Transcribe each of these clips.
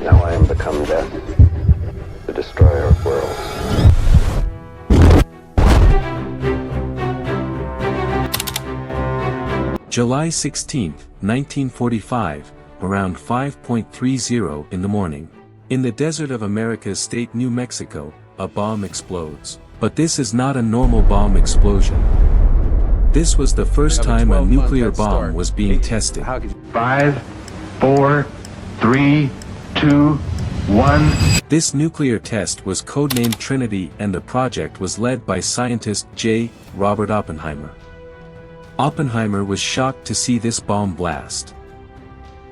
Now I am become death, the destroyer of worlds. July 16, 1945, around 5:30 in the morning. In the desert of America's state New Mexico, a bomb explodes. But this is not a normal bomb explosion. This was the first time a nuclear bomb was being tested. 5, 4, 3, 2, 1. This nuclear test was codenamed Trinity, and the project was led by scientist J. Robert Oppenheimer. Oppenheimer was shocked to see this bomb blast.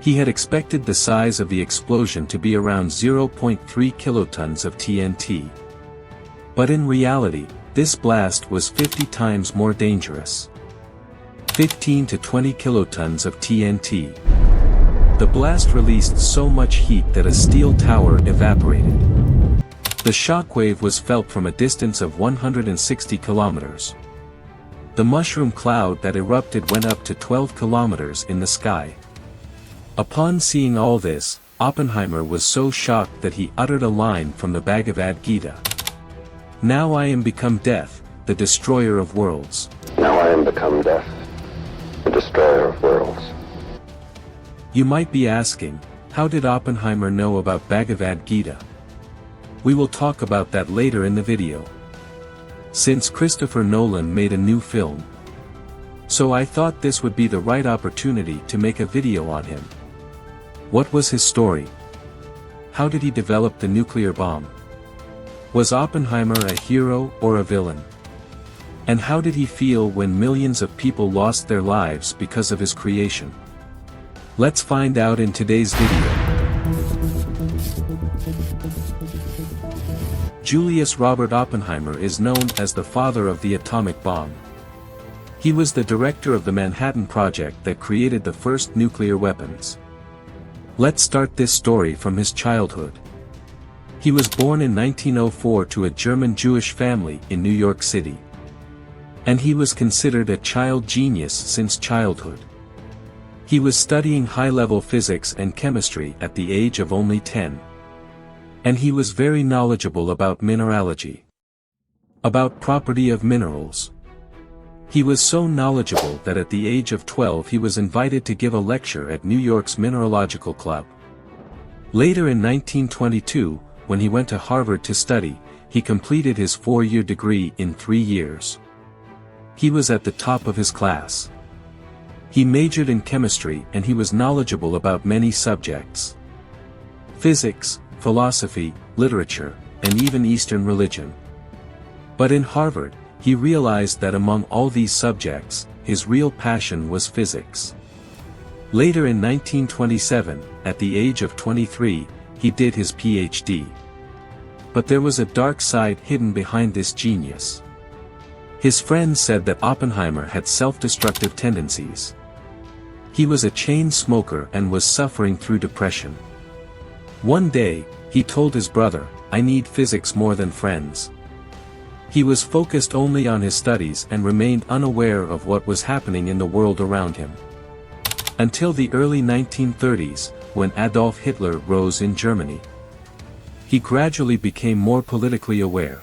He had expected the size of the explosion to be around 0.3 kilotons of TNT. But in reality, this blast was 50 times more dangerous. 15 to 20 kilotons of TNT. The blast released so much heat that a steel tower evaporated. The shockwave was felt from a distance of 160 kilometers. The mushroom cloud that erupted went up to 12 kilometers in the sky. Upon seeing all this, Oppenheimer was so shocked that he uttered a line from the Bhagavad Gita. Now I am become death, the destroyer of worlds. Now I am become death, the destroyer of worlds. You might be asking, how did Oppenheimer know about Bhagavad Gita? We will talk about that later in the video. Since Christopher Nolan made a new film. So I thought this would be the right opportunity to make a video on him. What was his story? How did he develop the nuclear bomb? Was Oppenheimer a hero or a villain? And how did he feel when millions of people lost their lives because of his creation? Let's find out in today's video. Julius Robert Oppenheimer is known as the father of the atomic bomb. He was the director of the Manhattan Project that created the first nuclear weapons. Let's start this story from his childhood. He was born in 1904 to a German Jewish family in New York City. And he was considered a child genius since childhood. He was studying high-level physics and chemistry at the age of only 10. And he was very knowledgeable about mineralogy. About property of minerals. He was so knowledgeable that at the age of 12 he was invited to give a lecture at New York's Mineralogical Club. Later in 1922, when he went to Harvard to study, he completed his 4-year degree in 3 years. He was at the top of his class. He majored in chemistry and he was knowledgeable about many subjects. Physics, philosophy, literature, and even Eastern religion. But in Harvard, he realized that among all these subjects, his real passion was physics. Later in 1927, at the age of 23, he did his PhD. But there was a dark side hidden behind this genius. His friends said that Oppenheimer had self-destructive tendencies. He was a chain smoker and was suffering through depression. One day, he told his brother, "I need physics more than friends." He was focused only on his studies and remained unaware of what was happening in the world around him. Until the early 1930s, when Adolf Hitler rose in Germany. He gradually became more politically aware.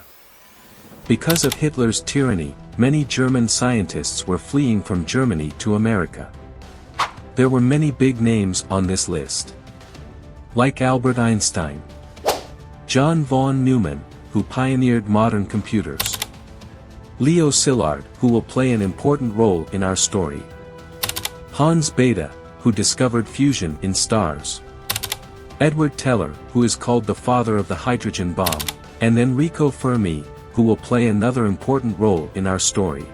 Because of Hitler's tyranny, many German scientists were fleeing from Germany to America. There were many big names on this list. Like Albert Einstein. John von Neumann, who pioneered modern computers. Leo Szilard, who will play an important role in our story. Hans Bethe, who discovered fusion in stars. Edward Teller, who is called the father of the hydrogen bomb, and Enrico Fermi, who will play another important role in our story.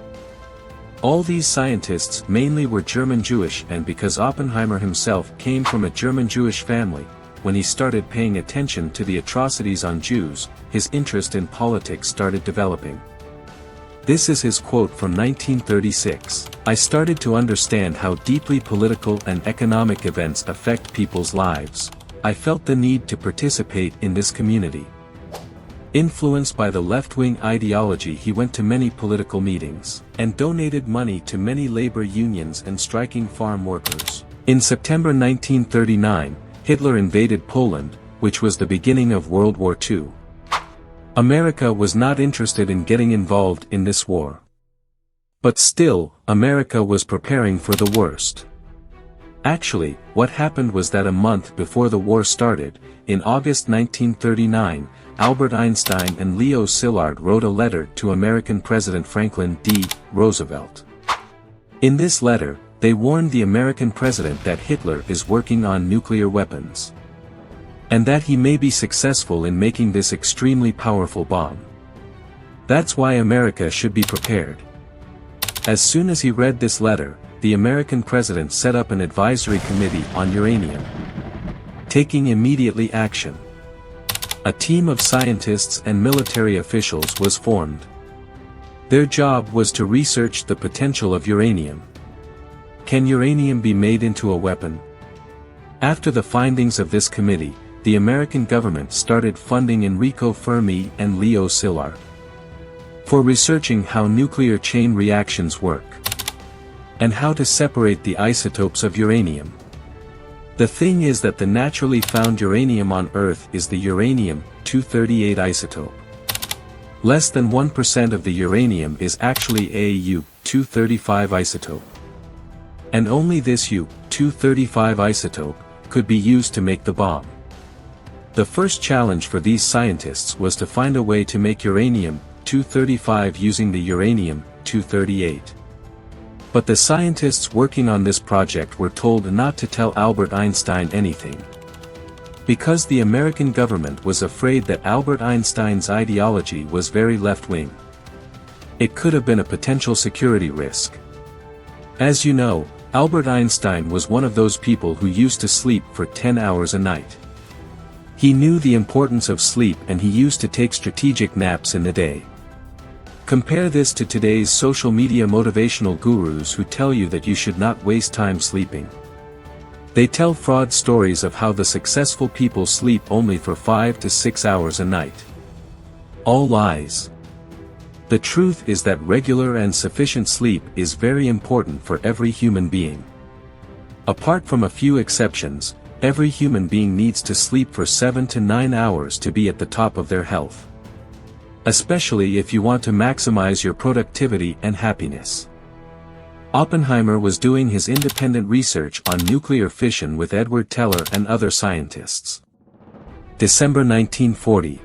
All these scientists mainly were German Jewish, and because Oppenheimer himself came from a German Jewish family, when he started paying attention to the atrocities on Jews, his interest in politics started developing. This is his quote from 1936. "I started to understand how deeply political and economic events affect people's lives. I felt the need to participate in this community." Influenced by the left-wing ideology, he went to many political meetings, and donated money to many labor unions and striking farm workers. In September 1939, Hitler invaded Poland, which was the beginning of World War II. America was not interested in getting involved in this war. But still, America was preparing for the worst. Actually, what happened was that a month before the war started, in August 1939, Albert Einstein and Leo Szilard wrote a letter to American President Franklin D. Roosevelt. In this letter, they warned the American president that Hitler is working on nuclear weapons, and that he may be successful in making this extremely powerful bomb. That's why America should be prepared. As soon as he read this letter, the American president set up an advisory committee on uranium, taking immediately action. A team of scientists and military officials was formed. Their job was to research the potential of uranium. Can uranium be made into a weapon? After the findings of this committee, the American government started funding Enrico Fermi and Leo Szilard for researching how nuclear chain reactions work, and how to separate the isotopes of uranium. The thing is that the naturally found uranium on Earth is the uranium-238 isotope. Less than 1% of the uranium is actually a U-235 isotope. And only this U-235 isotope could be used to make the bomb. The first challenge for these scientists was to find a way to make uranium-235 using the uranium-238. But the scientists working on this project were told not to tell Albert Einstein anything, because the American government was afraid that Albert Einstein's ideology was very left-wing. It could have been a potential security risk. As you know, Albert Einstein was one of those people who used to sleep for 10 hours a night. He knew the importance of sleep and he used to take strategic naps in the day. Compare this to today's social media motivational gurus who tell you that you should not waste time sleeping. They tell fraud stories of how the successful people sleep only for 5 to 6 hours a night. All lies. The truth is that regular and sufficient sleep is very important for every human being. Apart from a few exceptions, every human being needs to sleep for 7 to 9 hours to be at the top of their health. Especially if you want to maximize your productivity and happiness. Oppenheimer was doing his independent research on nuclear fission with Edward Teller and other scientists. December 1940.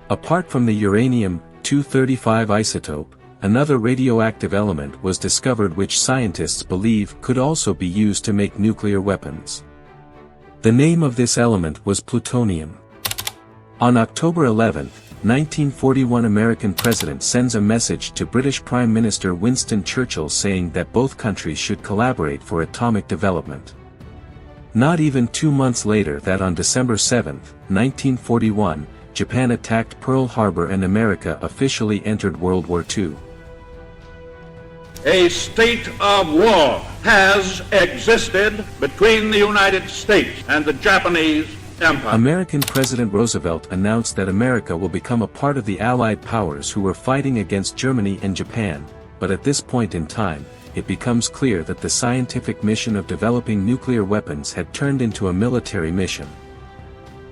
Apart from the uranium-235 isotope, another radioactive element was discovered which scientists believe could also be used to make nuclear weapons. The name of this element was plutonium. On October 11, 1941, American president sends a message to British Prime Minister Winston Churchill saying that both countries should collaborate for atomic development. Not even 2 months later, that on December 7, 1941, Japan attacked Pearl Harbor and America officially entered World War II. A state of war has existed between the United States and the Japanese Empire. American President Roosevelt announced that America will become a part of the Allied powers who were fighting against Germany and Japan, but at this point in time, it becomes clear that the scientific mission of developing nuclear weapons had turned into a military mission.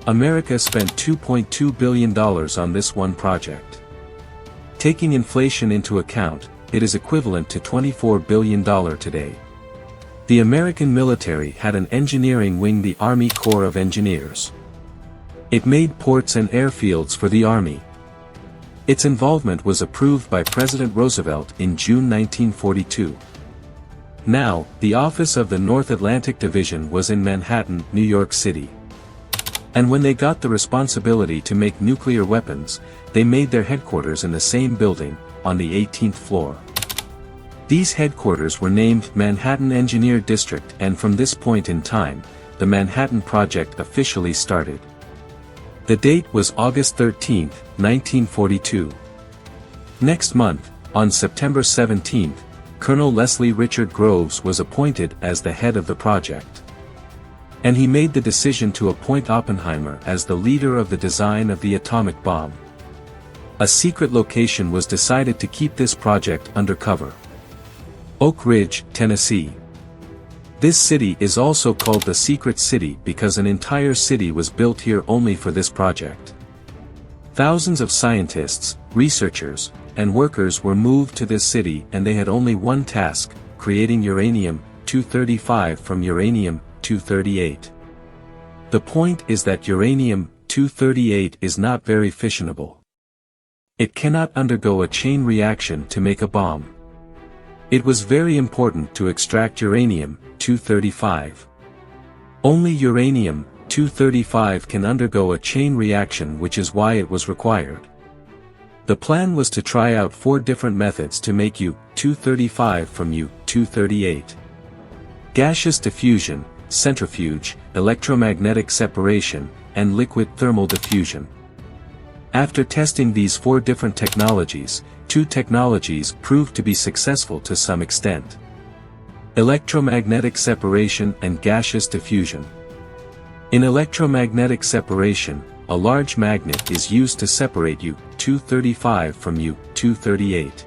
America spent $2.2 billion on this one project. Taking inflation into account, it is equivalent to $24 billion today. The American military had an engineering wing, the Army Corps of Engineers. It made ports and airfields for the Army. Its involvement was approved by President Roosevelt in June 1942. Now, the office of the North Atlantic Division was in Manhattan, New York City. And when they got the responsibility to make nuclear weapons, they made their headquarters in the same building, on the 18th floor. These headquarters were named Manhattan Engineer District, and from this point in time, the Manhattan Project officially started. The date was August 13, 1942. Next month, on September 17, Colonel Leslie Richard Groves was appointed as the head of the project. And he made the decision to appoint Oppenheimer as the leader of the design of the atomic bomb. A secret location was decided to keep this project undercover. Oak Ridge, Tennessee. This city is also called the Secret City because an entire city was built here only for this project. Thousands of scientists, researchers, and workers were moved to this city, and they had only one task: creating uranium-235 from uranium-238. The point is that uranium-238 is not very fissionable. It cannot undergo a chain reaction to make a bomb. It was very important to extract uranium-235. Only uranium-235 can undergo a chain reaction, which is why it was required. The plan was to try out 4 different methods to make U-235 from U-238. Gaseous diffusion, centrifuge, electromagnetic separation, and liquid thermal diffusion. After testing these 4 different technologies, 2 technologies proved to be successful to some extent: electromagnetic separation and gaseous diffusion. In electromagnetic separation, a large magnet is used to separate U-235 from U-238.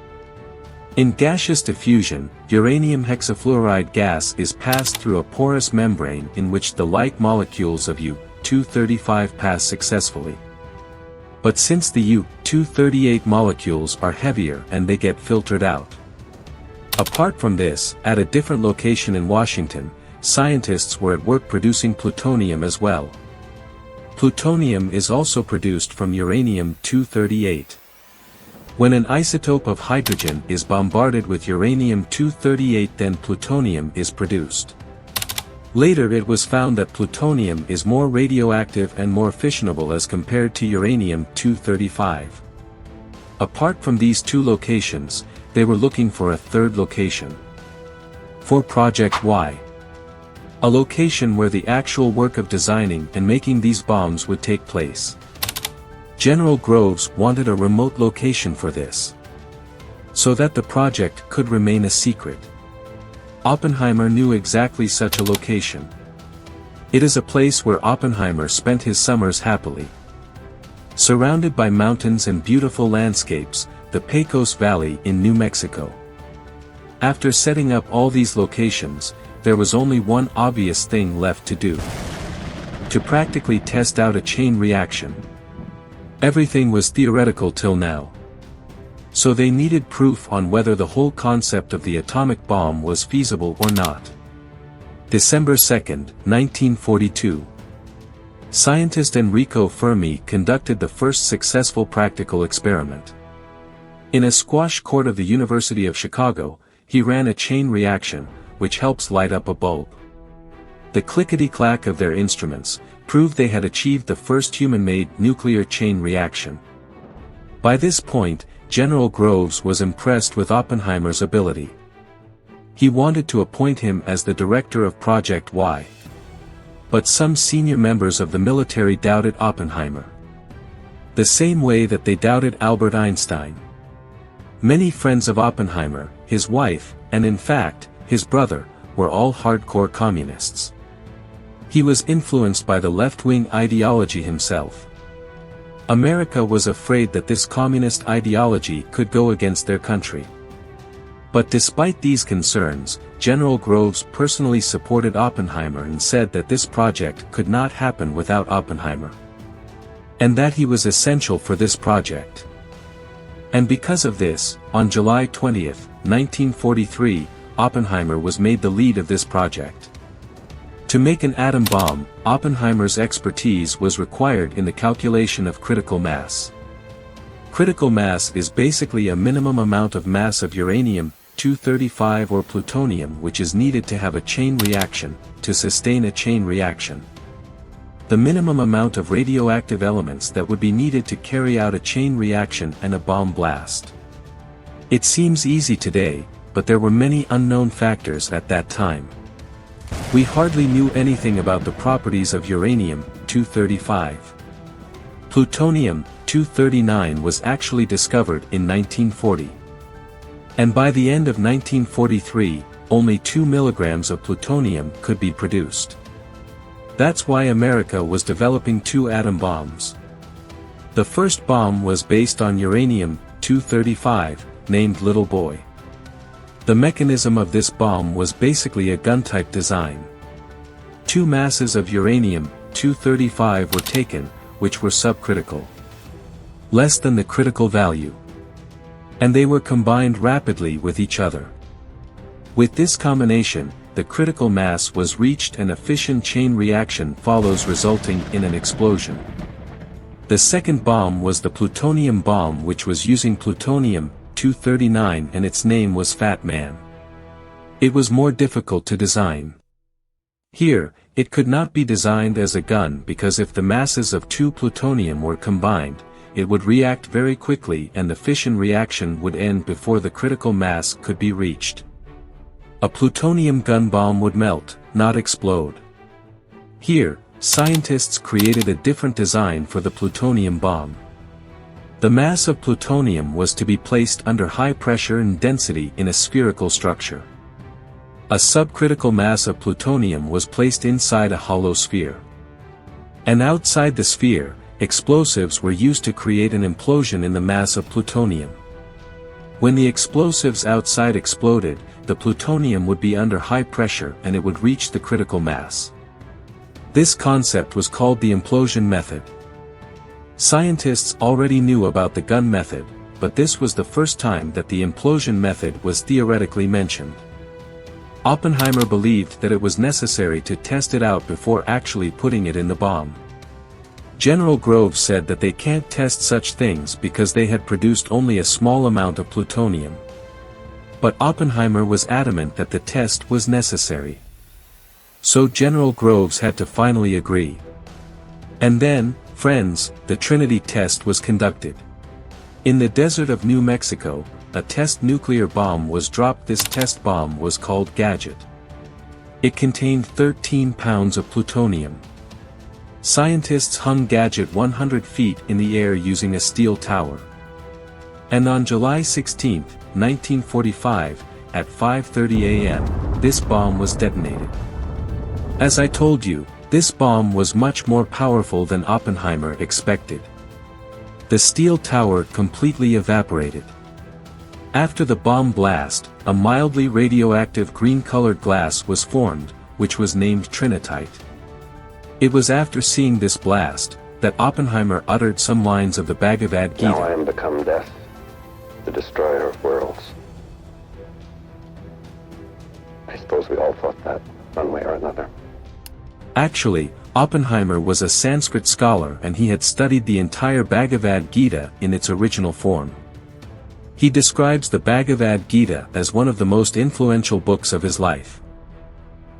In gaseous diffusion, uranium hexafluoride gas is passed through a porous membrane in which the like molecules of U-235 pass successfully. But since the U-238 molecules are heavier and they get filtered out. Apart from this, at a different location in Washington, scientists were at work producing plutonium as well. Plutonium is also produced from uranium-238. When an isotope of hydrogen is bombarded with uranium-238, then plutonium is produced. Later it was found that plutonium is more radioactive and more fissionable as compared to uranium-235. Apart from these 2 locations, they were looking for a third location. For Project Y. A location where the actual work of designing and making these bombs would take place. General Groves wanted a remote location for this, so that the project could remain a secret. Oppenheimer knew exactly such a location. It is a place where Oppenheimer spent his summers happily. Surrounded by mountains and beautiful landscapes, the Pecos Valley in New Mexico. After setting up all these locations, there was only one obvious thing left to do: to practically test out a chain reaction. Everything was theoretical till now. So they needed proof on whether the whole concept of the atomic bomb was feasible or not. December 2, 1942. Scientist Enrico Fermi conducted the first successful practical experiment. In a squash court of the University of Chicago, he ran a chain reaction, which helps light up a bulb. The clickety-clack of their instruments proved they had achieved the first human-made nuclear chain reaction. By this point, General Groves was impressed with Oppenheimer's ability. He wanted to appoint him as the director of Project Y. But some senior members of the military doubted Oppenheimer. The same way that they doubted Albert Einstein. Many friends of Oppenheimer, his wife, and in fact, his brother, were all hardcore communists. He was influenced by the left-wing ideology himself. America was afraid that this communist ideology could go against their country. But despite these concerns, General Groves personally supported Oppenheimer and said that this project could not happen without Oppenheimer. And that he was essential for this project. And because of this, on July 20, 1943, Oppenheimer was made the lead of this project. To make an atom bomb, Oppenheimer's expertise was required in the calculation of critical mass. Critical mass is basically a minimum amount of mass of uranium-235 or plutonium which is needed to have a chain reaction, to sustain a chain reaction. The minimum amount of radioactive elements that would be needed to carry out a chain reaction and a bomb blast. It seems easy today, but there were many unknown factors at that time. We hardly knew anything about the properties of uranium-235. Plutonium-239 was actually discovered in 1940. And by the end of 1943, only 2 milligrams of plutonium could be produced. That's why America was developing 2 atom bombs. The first bomb was based on uranium-235, named Little Boy. The mechanism of this bomb was basically a gun-type design. 2 masses of uranium-235 were taken, which were subcritical, less than the critical value, and they were combined rapidly with each other. With this combination, the critical mass was reached and a fission chain reaction follows, resulting in an explosion. The second bomb was the plutonium bomb, which was using plutonium-239, and its name was Fat Man. It was more difficult to design. Here, it could not be designed as a gun because if the masses of 2 plutonium were combined, it would react very quickly and the fission reaction would end before the critical mass could be reached. A plutonium gun bomb would melt, not explode. Here, scientists created a different design for the plutonium bomb. The mass of plutonium was to be placed under high pressure and density in a spherical structure. A subcritical mass of plutonium was placed inside a hollow sphere. And outside the sphere, explosives were used to create an implosion in the mass of plutonium. When the explosives outside exploded, the plutonium would be under high pressure and it would reach the critical mass. This concept was called the implosion method. Scientists already knew about the gun method, but this was the first time that the implosion method was theoretically mentioned. Oppenheimer believed that it was necessary to test it out before actually putting it in the bomb. General Groves said that they can't test such things because they had produced only a small amount of plutonium. But Oppenheimer was adamant that the test was necessary. So General Groves had to finally agree. And then, friends, the Trinity test was conducted. In the desert of New Mexico, a test nuclear bomb was dropped. This test bomb was called Gadget. It contained 13 pounds of plutonium. Scientists hung Gadget 100 feet in the air using a steel tower. And on July 16, 1945, at 5:30 a.m., this bomb was detonated. As I told you, this bomb was much more powerful than Oppenheimer expected. The steel tower completely evaporated. After the bomb blast, a mildly radioactive green-colored glass was formed, which was named Trinitite. It was after seeing this blast, that Oppenheimer uttered some lines of the Bhagavad Gita. Now I am become death, the destroyer of worlds. I suppose we all thought that, one way or another. Actually, Oppenheimer was a Sanskrit scholar and he had studied the entire Bhagavad Gita in its original form. He describes the Bhagavad Gita as one of the most influential books of his life.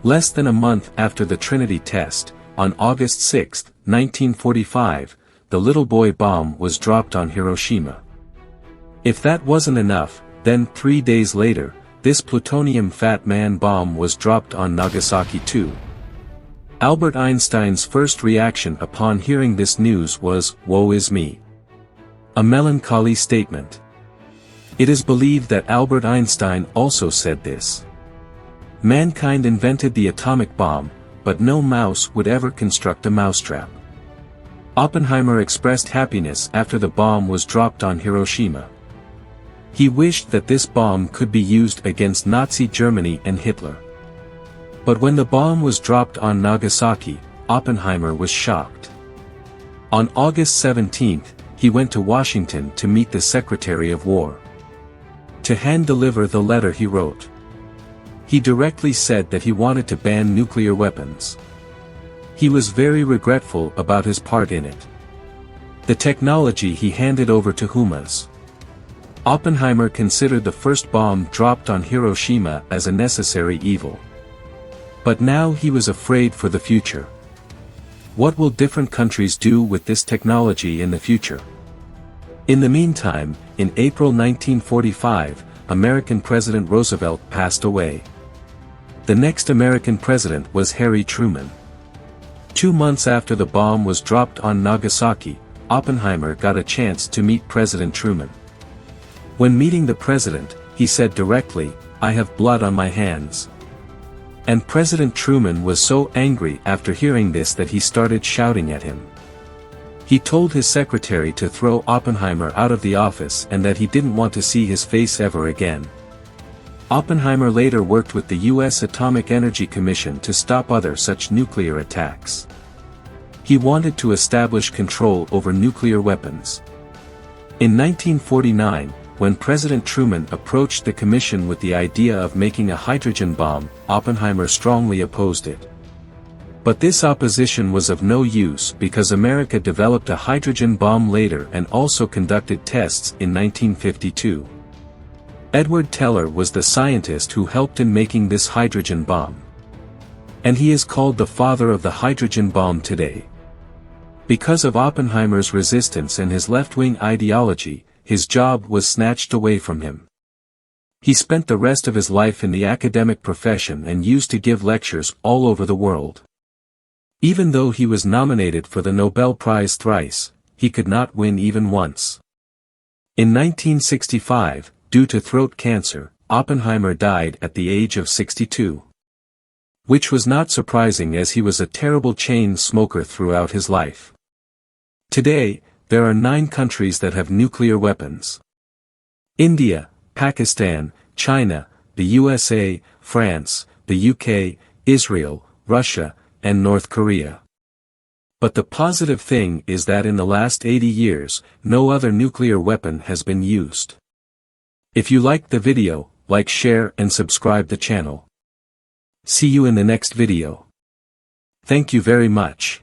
Less than a month after the Trinity test, on August 6, 1945, the little boy bomb was dropped on Hiroshima. If that wasn't enough, then 3 days later, this plutonium Fat Man bomb was dropped on Nagasaki too. Albert Einstein's first reaction upon hearing this news was, "Woe is me." A melancholy statement. It is believed that Albert Einstein also said this. Mankind invented the atomic bomb, but no mouse would ever construct a mousetrap. Oppenheimer expressed happiness after the bomb was dropped on Hiroshima. He wished that this bomb could be used against Nazi Germany and Hitler. But when the bomb was dropped on Nagasaki, Oppenheimer was shocked. On August 17, he went to Washington to meet the Secretary of War. To hand-deliver the letter he wrote. He directly said that he wanted to ban nuclear weapons. He was very regretful about his part in it. The technology he handed over to Humas. Oppenheimer considered the first bomb dropped on Hiroshima as a necessary evil. But now he was afraid for the future. What will different countries do with this technology in the future? In the meantime, in April 1945, American President Roosevelt passed away. The next American president was Harry Truman. 2 months after the bomb was dropped on Nagasaki, Oppenheimer got a chance to meet President Truman. When meeting the president, he said directly, "I have blood on my hands." And President Truman was so angry after hearing this that he started shouting at him. He told his secretary to throw Oppenheimer out of the office and that he didn't want to see his face ever again. Oppenheimer later worked with the U.S. Atomic Energy Commission to stop other such nuclear attacks. He wanted to establish control over nuclear weapons. In 1949, when President Truman approached the commission with the idea of making a hydrogen bomb, Oppenheimer strongly opposed it. But this opposition was of no use because America developed a hydrogen bomb later and also conducted tests in 1952. Edward Teller was the scientist who helped in making this hydrogen bomb. And he is called the father of the hydrogen bomb today. Because of Oppenheimer's resistance and his left-wing ideology, his job was snatched away from him. He spent the rest of his life in the academic profession and used to give lectures all over the world. Even though he was nominated for the Nobel Prize thrice, he could not win even once. In 1965, due to throat cancer, Oppenheimer died at the age of 62. Which was not surprising as he was a terrible chain smoker throughout his life. Today, there are 9 countries that have nuclear weapons. India, Pakistan, China, the USA, France, the UK, Israel, Russia, and North Korea. But the positive thing is that in the last 80 years, no other nuclear weapon has been used. If you liked the video, like, share and subscribe the channel. See you in the next video. Thank you very much.